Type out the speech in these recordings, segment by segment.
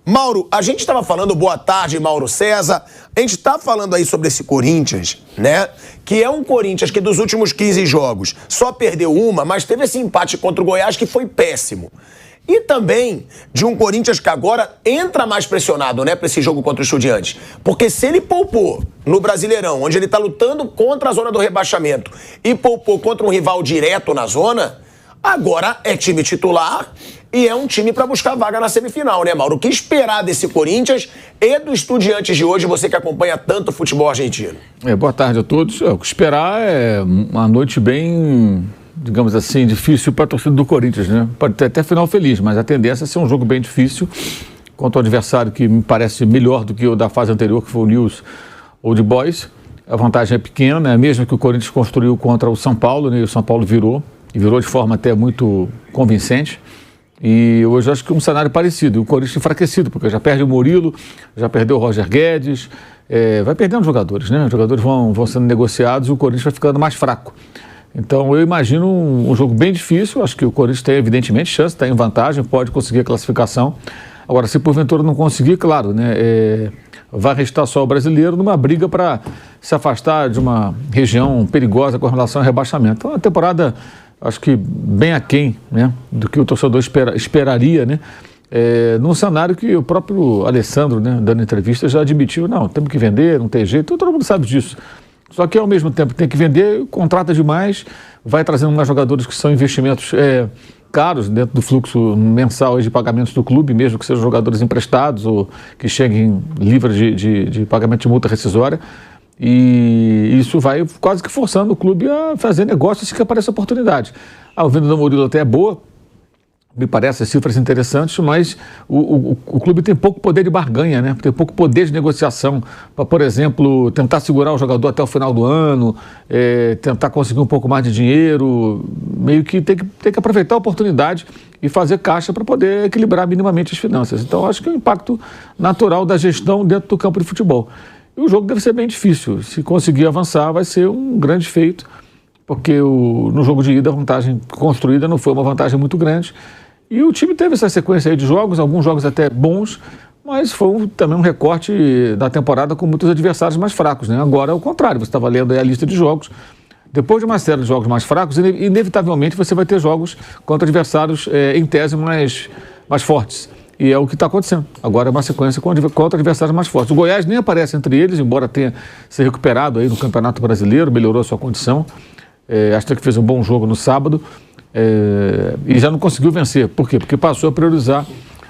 Mauro, a gente estava falando, boa tarde, Mauro César, a gente está falando aí sobre esse Corinthians, né? Que é um Corinthians que dos últimos 15 jogos só perdeu uma, mas teve esse empate contra o Goiás que foi péssimo. E também de um Corinthians que agora entra mais pressionado, né, para esse jogo contra o Estudiantes. Porque se ele poupou no Brasileirão, onde ele está lutando contra a zona do rebaixamento, e poupou contra um rival direto na zona, agora é time titular e é um time para buscar vaga na semifinal, né, Mauro? O que esperar desse Corinthians e do Estudiantes de hoje, você que acompanha tanto o futebol argentino? Boa tarde a todos. O que esperar é uma noite bem, digamos assim, difícil para a torcida do Corinthians, né? Pode ter até final feliz, mas a tendência é ser um jogo bem difícil contra um adversário que me parece melhor do que o da fase anterior, que foi o News Old Boys. A vantagem é pequena, né? Mesmo que o Corinthians construiu contra o São Paulo, né? E o São Paulo virou, e virou de forma até muito convincente. E hoje eu acho que é um cenário parecido. O Corinthians enfraquecido, porque já perde o Murilo, já perdeu o Roger Guedes, vai perdendo jogadores, né? Os jogadores vão sendo negociados e o Corinthians vai ficando mais fraco. Então eu imagino um jogo bem difícil. Acho que o Corinthians tem evidentemente chance, está em vantagem, pode conseguir a classificação. Agora, se porventura não conseguir, claro, né? Vai restar só o brasileiro numa briga para se afastar de uma região perigosa com relação ao rebaixamento. Então a temporada, acho que bem aquém, né, do que o torcedor esperaria, né? Num cenário que o próprio Alessandro, né, dando entrevista, já admitiu, não, temos que vender, não tem jeito, todo mundo sabe disso. Só que ao mesmo tempo tem que vender, contrata demais, vai trazendo mais jogadores que são investimentos caros dentro do fluxo mensal de pagamentos do clube, mesmo que sejam jogadores emprestados ou que cheguem livres de pagamento de multa rescisória. E isso vai quase que forçando o clube a fazer negócios se que aparece oportunidade. A venda do Murilo até é boa, me parece cifras interessantes, mas o clube tem pouco poder de barganha, né? Tem pouco poder de negociação para, por exemplo, tentar segurar o jogador até o final do ano, tentar conseguir um pouco mais de dinheiro, meio que tem que aproveitar a oportunidade e fazer caixa para poder equilibrar minimamente as finanças. Então, acho que é um impacto natural da gestão dentro do campo de futebol. E o jogo deve ser bem difícil. Se conseguir avançar, vai ser um grande feito, porque no jogo de ida a vantagem construída não foi uma vantagem muito grande. E o time teve essa sequência aí de jogos, alguns jogos até bons, mas foi também um recorte da temporada com muitos adversários mais fracos, né? Agora é o contrário, você estava lendo aí a lista de jogos. Depois de uma série de jogos mais fracos, inevitavelmente você vai ter jogos contra adversários em tese mais fortes. E é o que está acontecendo. Agora é uma sequência contra adversários mais fortes. O Goiás nem aparece entre eles, embora tenha se recuperado aí no Campeonato Brasileiro, melhorou a sua condição. Acho que fez um bom jogo no sábado. E já não conseguiu vencer. Por quê? Porque passou a priorizar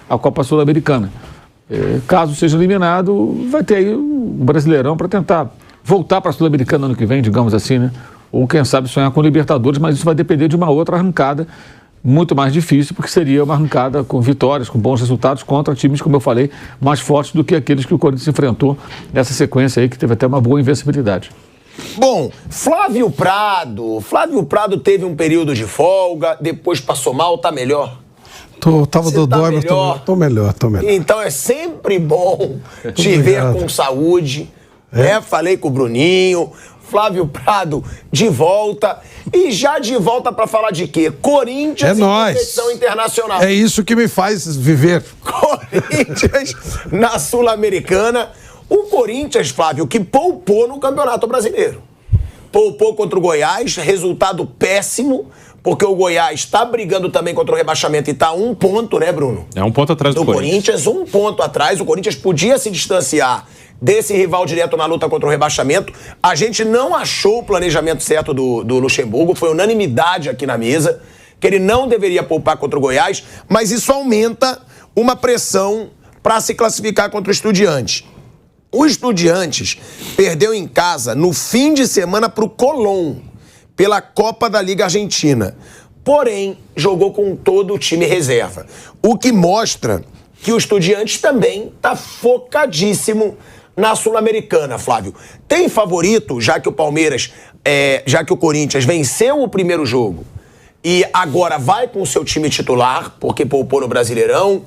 a Copa Sul-Americana. Caso seja eliminado, vai ter aí o Brasileirão para tentar voltar para a Sul-Americana ano que vem, digamos assim, né? Ou quem sabe sonhar com Libertadores, mas isso vai depender de uma outra arrancada muito mais difícil, porque seria uma arrancada com vitórias, com bons resultados contra times, como eu falei, mais fortes do que aqueles que o Corinthians enfrentou nessa sequência aí, que teve até uma boa invencibilidade. Bom, Flávio Prado teve um período de folga, depois passou mal, tá melhor? Tava dodói, mas tô melhor. Então é sempre bom te ver com saúde, né? Falei com o Bruninho, Flávio Prado de volta, e já de volta pra falar de quê? Corinthians e competição internacional. É isso que me faz viver. Corinthians na Sul-Americana. O Corinthians, Flávio, que poupou no Campeonato Brasileiro. Poupou contra o Goiás, resultado péssimo, porque o Goiás está brigando também contra o rebaixamento e está a 1 ponto, né, Bruno? É 1 ponto atrás do Corinthians. 1 ponto atrás. O Corinthians podia se distanciar desse rival direto na luta contra o rebaixamento. A gente não achou o planejamento certo do Luxemburgo, foi unanimidade aqui na mesa, que ele não deveria poupar contra o Goiás, mas isso aumenta uma pressão para se classificar contra o Estudiantes. O Estudiantes perdeu em casa no fim de semana para o Colón, pela Copa da Liga Argentina. Porém, jogou com todo o time reserva. O que mostra que o Estudiantes também está focadíssimo na Sul-Americana, Flávio. Tem favorito, já que o Corinthians venceu o primeiro jogo e agora vai com o seu time titular, porque poupou no Brasileirão,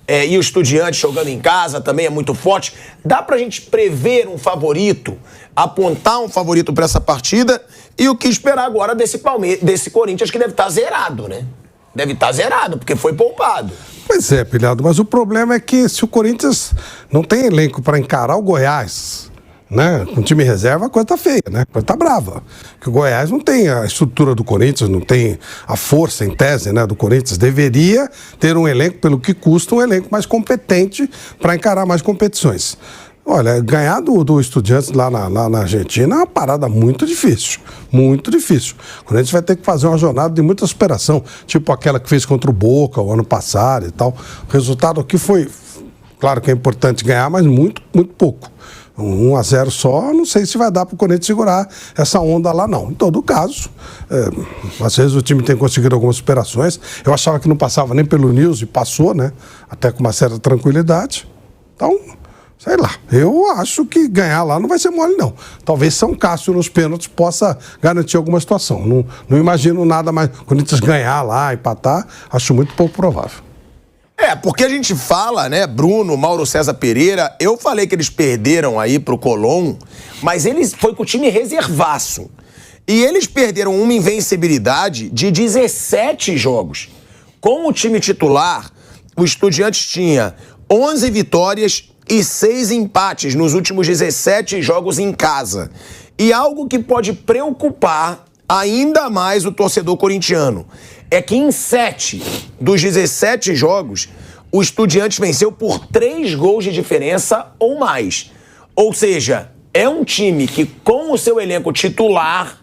e o Estudiantes jogando em casa também é muito forte. Dá pra gente prever um favorito, apontar um favorito pra essa partida, e o que esperar agora desse Corinthians que deve estar zerado, né? Deve estar zerado, porque foi poupado. Pois é, Pilhado, mas o problema é que se o Corinthians não tem elenco para encarar o Goiás, né, com time reserva, a coisa tá feia, né? A coisa tá brava. Porque o Goiás não tem a estrutura do Corinthians, não tem a força, em tese, né, do Corinthians. Deveria ter um elenco, pelo que custa, um elenco mais competente para encarar mais competições. Olha, ganhar do Estudiantes lá na Argentina é uma parada muito difícil. Muito difícil. O Corinthians vai ter que fazer uma jornada de muita superação, tipo aquela que fez contra o Boca o ano passado e tal. O resultado aqui foi, claro que é importante ganhar, mas muito, muito pouco. 1-0 só, não sei se vai dar para o Corinthians segurar essa onda lá, não. Em todo caso, às vezes o time tem conseguido algumas superações. Eu achava que não passava nem pelo News e passou, né? Até com uma certa tranquilidade. Então, sei lá, eu acho que ganhar lá não vai ser mole, não. Talvez São Cássio nos pênaltis possa garantir alguma situação. Não imagino nada mais. O Corinthians ganhar lá, empatar, acho muito pouco provável. Porque a gente fala, né, Bruno, Mauro César Pereira, eu falei que eles perderam aí pro Colón, mas eles foi com o time reservaço. E eles perderam uma invencibilidade de 17 jogos. Com o time titular, o Estudiantes tinha 11 vitórias e 6 empates nos últimos 17 jogos em casa. E algo que pode preocupar ainda mais o torcedor corintiano é que em 7 dos 17 jogos, o Estudiantes venceu por 3 gols de diferença ou mais. Ou seja, é um time que, com o seu elenco titular,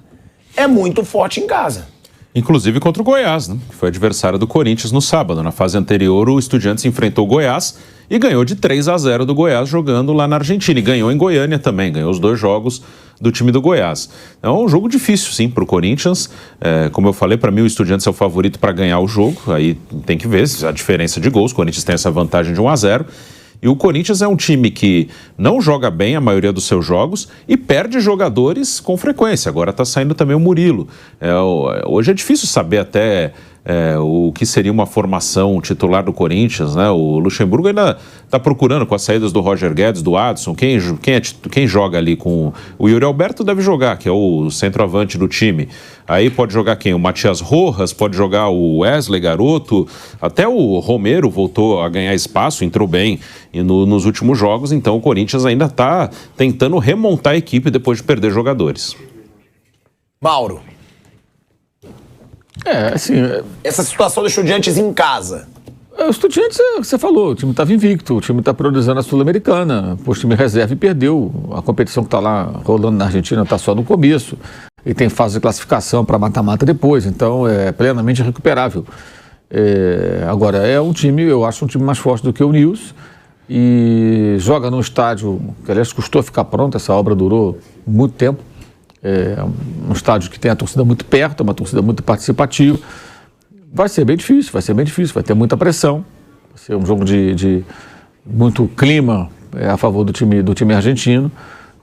é muito forte em casa. Inclusive contra o Goiás, né? Que foi adversário do Corinthians no sábado. Na fase anterior, o Estudiantes enfrentou o Goiás e ganhou de 3-0 do Goiás jogando lá na Argentina. E ganhou em Goiânia também, ganhou os 2 jogos do time do Goiás. É um jogo difícil, sim, para o Corinthians. Como eu falei, para mim o Estudiantes é o favorito para ganhar o jogo. Aí tem que ver a diferença de gols. O Corinthians tem essa vantagem de 1-0. E o Corinthians é um time que não joga bem a maioria dos seus jogos e perde jogadores com frequência. Agora está saindo também o Murilo. Hoje é difícil saber até o que seria uma formação titular do Corinthians, né? O Luxemburgo ainda está procurando com as saídas do Roger Guedes, do Adson, quem joga ali com... O Yuri Alberto deve jogar, que é o centroavante do time. Aí pode jogar quem? O Matias Rojas, pode jogar o Wesley Garoto, até o Romero voltou a ganhar espaço, entrou bem nos últimos jogos, então o Corinthians ainda está tentando remontar a equipe depois de perder jogadores. Mauro. Essa situação dos Estudiantes em casa. O Estudiantes, você falou, o time estava invicto, o time está priorizando a Sul-Americana, o time reserva e perdeu. A competição que está lá rolando na Argentina está só no começo e tem fase de classificação para mata-mata depois, então é plenamente recuperável. Agora, é um time, eu acho um time mais forte do que o News e joga num estádio que, aliás, custou ficar pronto, essa obra durou muito tempo. É um estádio que tem a torcida muito perto, uma torcida muito participativa. Vai ser bem difícil, vai ter muita pressão. Vai ser um jogo de muito clima a favor do time argentino.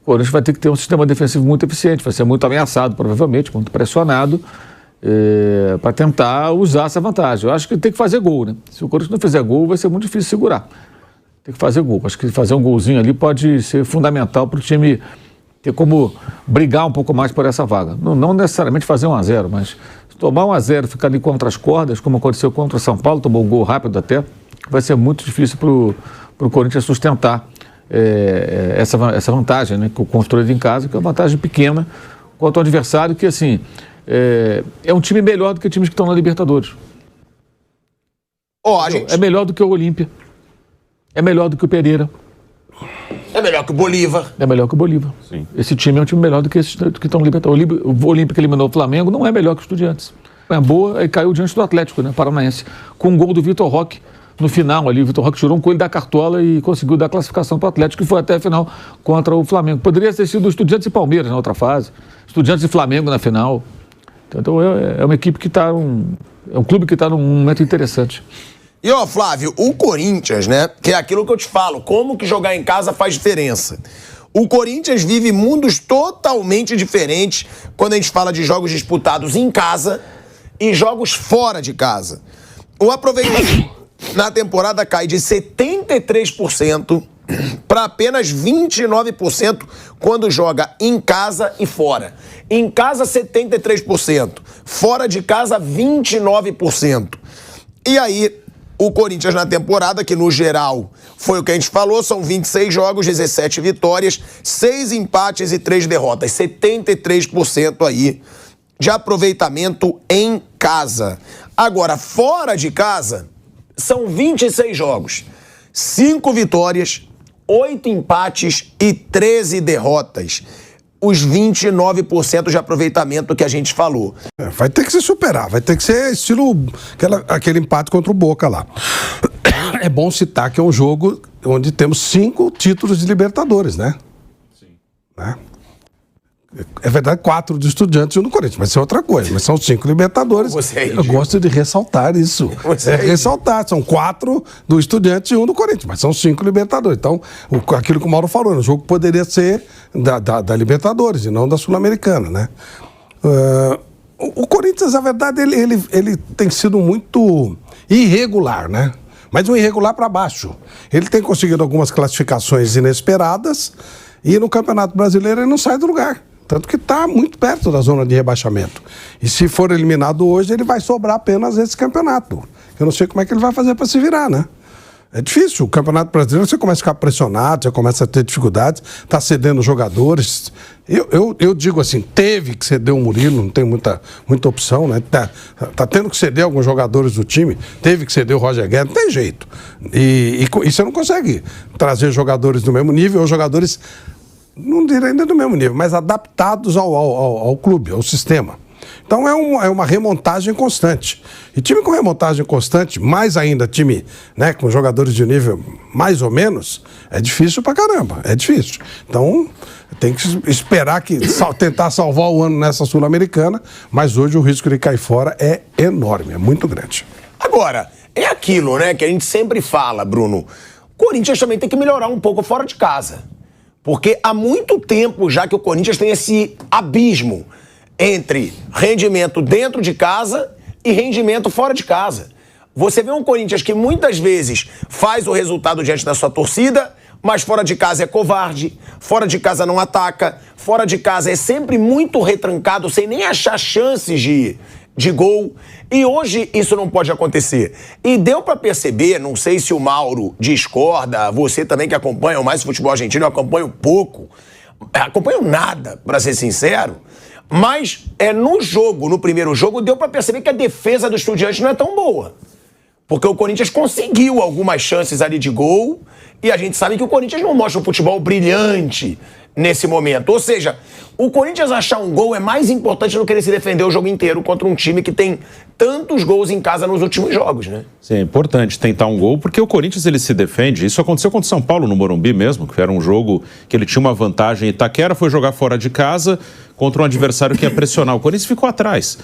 O Corinthians vai ter que ter um sistema defensivo muito eficiente, vai ser muito ameaçado, provavelmente, muito pressionado, para tentar usar essa vantagem. Eu acho que tem que fazer gol, né? Se o Corinthians não fizer gol, vai ser muito difícil segurar. Tem que fazer gol. Acho que fazer um golzinho ali pode ser fundamental para o time ter como brigar um pouco mais por essa vaga. Não necessariamente fazer 1-0, mas tomar 1-0, ficar ali contra as cordas, como aconteceu contra o São Paulo, tomou um gol rápido até, vai ser muito difícil para o Corinthians sustentar essa vantagem, né, que o construído em casa, que é uma vantagem pequena contra o adversário, que assim, é um time melhor do que times que estão na Libertadores. É melhor do que o Olímpia, é melhor do que o Pereira. É melhor que o Bolívar. É melhor que o Bolívar. Sim. Esse time é um time melhor do que esses que estão no Libertadores. O Olímpia que eliminou o Flamengo não é melhor que o Estudiantes. É boa e caiu diante do Atlético, né, Paranaense. Com um gol do Vitor Roque no final ali. O Vitor Roque tirou um coelho da cartola e conseguiu dar classificação para o Atlético, que foi até a final contra o Flamengo. Poderia ter sido o Estudiantes e Palmeiras na outra fase. Estudiantes e Flamengo na final. Então é uma equipe que está... É um clube que está num momento interessante. E Flávio, o Corinthians, né, que é aquilo que eu te falo, como que jogar em casa faz diferença. O Corinthians vive mundos totalmente diferentes quando a gente fala de jogos disputados em casa e jogos fora de casa. O aproveitamento na temporada cai de 73% para apenas 29% quando joga em casa e fora. Em casa, 73%. Fora de casa, 29%. E aí, O Corinthians na temporada, que no geral foi o que a gente falou, são 26 jogos, 17 vitórias, 6 empates e 3 derrotas. 73% aí de aproveitamento em casa. Agora, fora de casa, são 26 jogos, 5 vitórias, 8 empates e 13 derrotas. Os 29% de aproveitamento que a gente falou. Vai ter que se superar, vai ter que ser estilo aquele empate contra o Boca lá. É bom citar que é um jogo onde temos 5 títulos de Libertadores, né? Sim. Né? É verdade, 4 do Estudiantes e 1 do Corinthians, mas isso é outra coisa. Mas são 5 Libertadores. Eu gosto de ressaltar isso. Ressaltar, são 4 do Estudiantes e 1 do Corinthians, mas são 5 Libertadores. Então, aquilo que o Mauro falou, o jogo poderia ser da Libertadores e não da Sul-Americana, né? O Corinthians, na verdade, ele tem sido muito irregular, né? Mas um irregular para baixo. Ele tem conseguido algumas classificações inesperadas e no Campeonato Brasileiro ele não sai do lugar. Tanto que está muito perto da zona de rebaixamento. E se for eliminado hoje, ele vai sobrar apenas esse campeonato. Eu não sei como é que ele vai fazer para se virar, né? É difícil. O Campeonato Brasileiro, você começa a ficar pressionado, você começa a ter dificuldades, está cedendo jogadores. Eu digo assim, teve que ceder o Murilo, não tem muita opção, né? Tá tendo que ceder alguns jogadores do time, teve que ceder o Roger Guedes, não tem jeito. E você não consegue trazer jogadores do mesmo nível ou jogadores... não direi ainda do mesmo nível, mas adaptados ao clube, ao sistema. Então é uma remontagem constante. E time com remontagem constante, mais ainda time, né, com jogadores de nível mais ou menos, é difícil pra caramba, é difícil. Então tem que esperar tentar salvar o ano nessa Sul-Americana, mas hoje o risco de cair fora é enorme, é muito grande. Agora, é aquilo, né, que a gente sempre fala, Bruno, o Corinthians também tem que melhorar um pouco fora de casa. Porque há muito tempo já que o Corinthians tem esse abismo entre rendimento dentro de casa e rendimento fora de casa. Você vê um Corinthians que muitas vezes faz o resultado diante da sua torcida, mas fora de casa é covarde, fora de casa não ataca, fora de casa é sempre muito retrancado, sem nem achar chances de gol. E hoje isso não pode acontecer. E deu pra perceber, não sei se o Mauro discorda, você também que acompanha mais o futebol argentino, eu acompanho pouco, acompanho nada, pra ser sincero, mas no primeiro jogo, deu pra perceber que a defesa do Estudiantes não é tão boa. Porque o Corinthians conseguiu algumas chances ali de gol e a gente sabe que o Corinthians não mostra um futebol brilhante nesse momento. Ou seja, o Corinthians achar um gol é mais importante do que ele se defender o jogo inteiro contra um time que tem tantos gols em casa nos últimos jogos, né? Sim, é importante tentar um gol, porque o Corinthians ele se defende. Isso aconteceu contra o São Paulo no Morumbi mesmo, que era um jogo que ele tinha uma vantagem. Itaquera foi jogar fora de casa contra um adversário que ia pressionar. O Corinthians ficou atrás.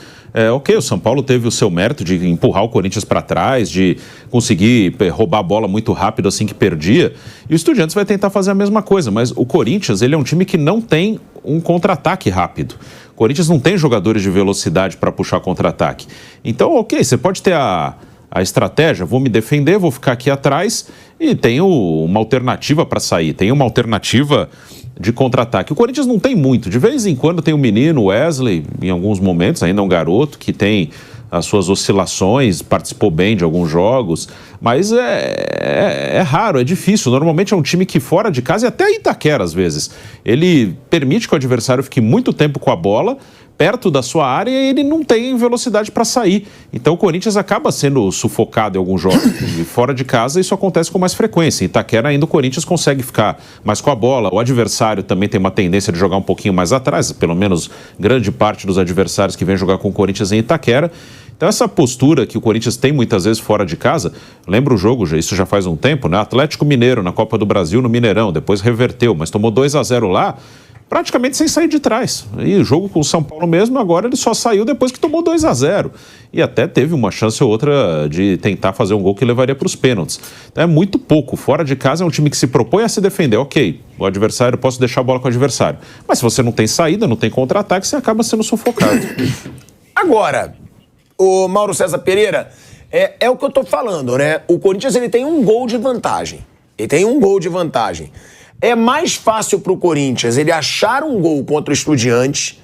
Ok, o São Paulo teve o seu mérito de empurrar o Corinthians para trás, de conseguir roubar a bola muito rápido assim que perdia. E o Estudiantes vai tentar fazer a mesma coisa, mas o Corinthians ele é um time que não tem um contra-ataque rápido. O Corinthians não tem jogadores de velocidade para puxar contra-ataque. Então, ok, você pode ter a estratégia, vou me defender, vou ficar aqui atrás e tenho uma alternativa para sair, tenho uma alternativa de contra-ataque. O Corinthians não tem muito, de vez em quando tem um menino, Wesley, em alguns momentos, ainda um garoto que tem as suas oscilações, participou bem de alguns jogos, mas é raro, é difícil. Normalmente é um time que fora de casa, e até Itaquera às vezes, ele permite que o adversário fique muito tempo com a bola, perto da sua área, e ele não tem velocidade para sair. Então o Corinthians acaba sendo sufocado em alguns jogos. E fora de casa isso acontece com mais frequência. Em Itaquera ainda o Corinthians consegue ficar mais com a bola. O adversário também tem uma tendência de jogar um pouquinho mais atrás, pelo menos grande parte dos adversários que vêm jogar com o Corinthians em Itaquera. Então essa postura que o Corinthians tem muitas vezes fora de casa, lembra o jogo, isso já faz um tempo, né? Atlético Mineiro na Copa do Brasil no Mineirão, depois reverteu, mas tomou 2-0 lá, praticamente sem sair de trás. E o jogo com o São Paulo mesmo, agora ele só saiu depois que tomou 2-0. E até teve uma chance ou outra de tentar fazer um gol que levaria para os pênaltis. Então é muito pouco. Fora de casa é um time que se propõe a se defender. Ok, o adversário, posso deixar a bola com o adversário. Mas se você não tem saída, não tem contra-ataque, você acaba sendo sufocado. Agora, o Mauro César Pereira, é o que eu tô falando, né? O Corinthians ele tem um gol de vantagem. É mais fácil pro Corinthians ele achar um gol contra o Estudiantes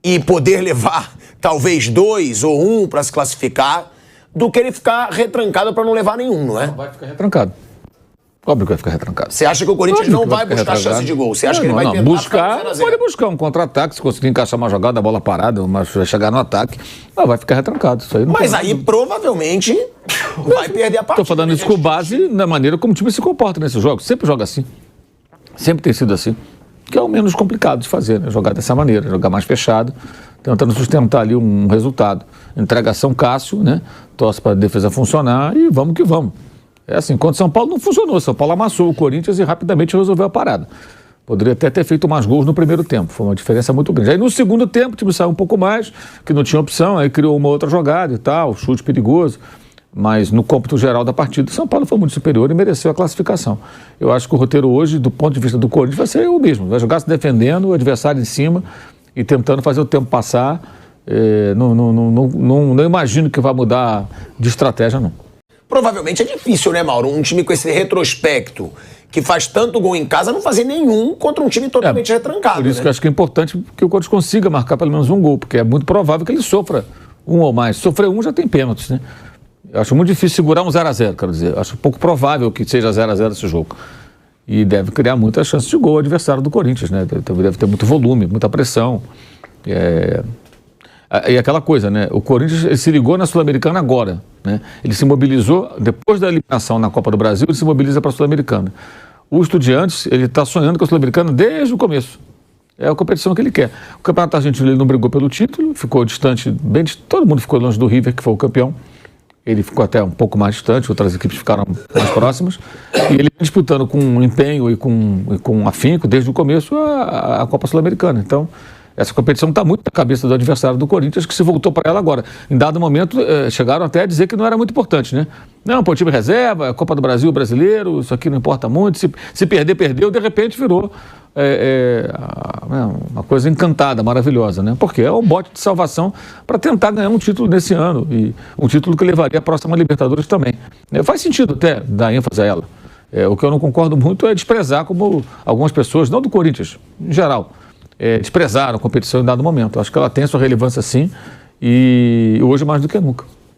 e poder levar talvez 2 ou 1 para se classificar do que ele ficar retrancado para não levar nenhum, não é? Vai ficar retrancado. Óbvio que vai ficar retrancado. Você acha que o Corinthians não vai buscar chance de gol? Você acha que ele vai tentar buscar, pode buscar um contra-ataque, se conseguir encaixar uma jogada, a bola parada, mas vai chegar no ataque, vai ficar retrancado. Isso aí não mas aí provavelmente vai perder a partida. Estou falando isso com base na maneira como o time se comporta nesse jogo. Sempre joga assim. Sempre tem sido assim. Que é o menos complicado de fazer, né? Jogar dessa maneira, jogar mais fechado, tentando sustentar ali um resultado. Entregação Cássio, né? Torce para a defesa funcionar e vamos que vamos. É assim, contra o São Paulo não funcionou. São Paulo amassou o Corinthians e rapidamente resolveu a parada. Poderia até ter feito mais gols no primeiro tempo. Foi uma diferença muito grande. Aí no segundo tempo o time saiu um pouco mais, que não tinha opção, aí criou uma outra jogada e tal, chute perigoso. Mas no cômputo geral da partida, o São Paulo foi muito superior e mereceu a classificação. Eu acho que o roteiro hoje, do ponto de vista do Corinthians, vai ser o mesmo. Vai jogar se defendendo, o adversário em cima e tentando fazer o tempo passar. Não imagino que vai mudar de estratégia, não. Provavelmente é difícil, né, Mauro? Um time com esse retrospecto, que faz tanto gol em casa, não fazer nenhum contra um time totalmente retrancado. Por isso, né? que eu acho que é importante que o Corinthians consiga marcar pelo menos um gol, porque é muito provável que ele sofra um ou mais. Se sofrer um, já tem pênaltis, né? Eu acho muito difícil segurar um 0-0, quero dizer. Eu acho pouco provável que seja 0-0 esse jogo. E deve criar muitas chances de gol o adversário do Corinthians, né? Deve ter muito volume, muita pressão. E aquela coisa, né? O Corinthians ele se ligou na Sul-Americana agora, né? Ele se mobilizou, depois da eliminação na Copa do Brasil, ele se mobiliza para a Sul-Americana. O Estudiantes, ele está sonhando com a Sul-Americana desde o começo. É a competição que ele quer. O Campeonato Argentino ele não brigou pelo título, ficou distante, todo mundo ficou longe do River, que foi o campeão. Ele ficou até um pouco mais distante, outras equipes ficaram mais próximas. E ele vem disputando com empenho e com afinco, desde o começo, a Copa Sul-Americana. Então, essa competição está muito na cabeça do adversário do Corinthians, que se voltou para ela agora. Em dado momento, chegaram até a dizer que não era muito importante, né? Não, pô, time reserva, Copa do Brasil, brasileiro, isso aqui não importa muito. Se perder, perdeu, de repente virou uma coisa encantada, maravilhosa, né? Porque é um bote de salvação para tentar ganhar um título nesse ano, e um título que levaria a próxima Libertadores também. Faz sentido até dar ênfase a ela. O que eu não concordo muito é desprezar, como algumas pessoas, não do Corinthians, em geral, desprezaram a competição em dado momento. Acho que ela tem a sua relevância sim, e hoje mais do que nunca.